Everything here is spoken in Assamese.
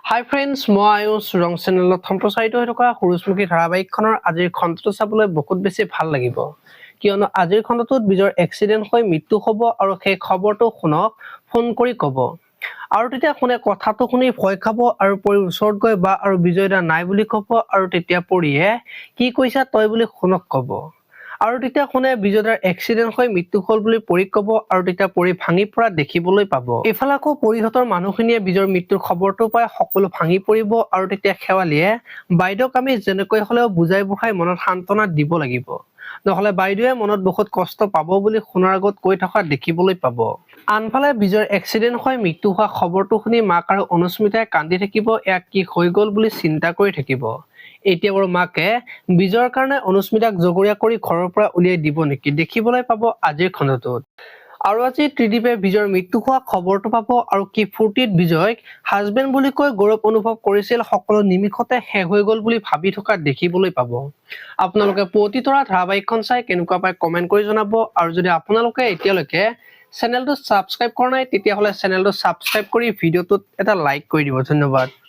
হাই ফ্ৰেণ্ডছ, মই আয়ুষ ৰং চেনেলত সম্প্ৰচাৰিত হৈ থকা সূৰুযমুখী ধাৰাবাহিকখনৰ আজিৰ খণ্ডটো চাবলৈ বহুত বেছি ভাল লাগিব, কিয়নো আজিৰ খণ্ডটোত বিজয়ৰ এক্সিডেণ্ট হৈ মৃত্যু হ'ব আৰু সেই খবৰটো শুনক ফোন কৰি ক'ব। আৰু তেতিয়া শুনে কথাটো শুনি ভয় খাব আৰু পৰিৰ ওচৰত গৈ বা আৰু বিজয় দা নাই বুলি ক'ব আৰু তেতিয়া পৰিয়ে কি কৈছা তই বুলি শুনক ক'ব। আৰু তেতিয়া শুনে বিজয়দাৰ এক্সিডেণ্ট হৈ মৃত্যু হ'ল বুলি পৰীক ক'ব আৰু তেতিয়া পৰি ভাঙি পৰা দেখিবলৈ পাব। এইফালে আকৌ পৰিহঁতৰ মানুহখিনিয়ে বিজয়ৰ মৃত্যুৰ খবৰটো পাই সকলো ভাঙি পৰিব আৰু তেতিয়া শেৱালিয়ে বাইদেউক আমি যেনেকৈ হ'লেও বুজাই বঢ়াই মনত সান্তনা দিব লাগিব, নহ'লে বাইদেৱে মনত বহুত কষ্ট পাব বুলি শুনাৰ আগত কৈ থকা দেখিবলৈ পাব। আনফালে বিজয়ৰ এক্সিডেণ্ট হৈ মৃত্যু হোৱা খবৰটো শুনি মাক আৰু অনুস্মিতাই কান্দি থাকিব, ইয়াক কি হৈ গ'ল বুলি চিন্তা কৰি থাকিব। এতিয়া বাৰু মাকে বিজয়ৰ কাৰণে অনুস্মিতাক জগৰীয়া কৰি ঘৰৰ পৰা উলিয়াই দিব নেকি, দেখিবলৈ পাব আজিৰ খণ্ডটোত। আৰু আজি ত্ৰিদীপে বিজয়ৰ মৃত্যু হোৱা খবৰটো পাব আৰু কি ফূৰ্তিত বিজয়ক হাজবেণ্ড বুলি কৈ গৌৰৱ অনুভৱ কৰিছিল সকলো নিমিষতে শেষ হৈ গ'ল বুলি ভাবি থকা দেখিবলৈ পাব। আপোনালোকে পুৱতি তৰা ধাৰাবাহিকখন চাই কেনেকুৱা পায় কমেণ্ট কৰি জনাব, আৰু যদি আপোনালোকে এতিয়ালৈকে চেনেলটো ছাবস্ক্ৰাইব কৰা নাই তেতিয়াহ'লে চেনেলটো ছাবস্ক্ৰাইব কৰি ভিডিঅ'টোত এটা লাইক কৰি দিব। ধন্যবাদ।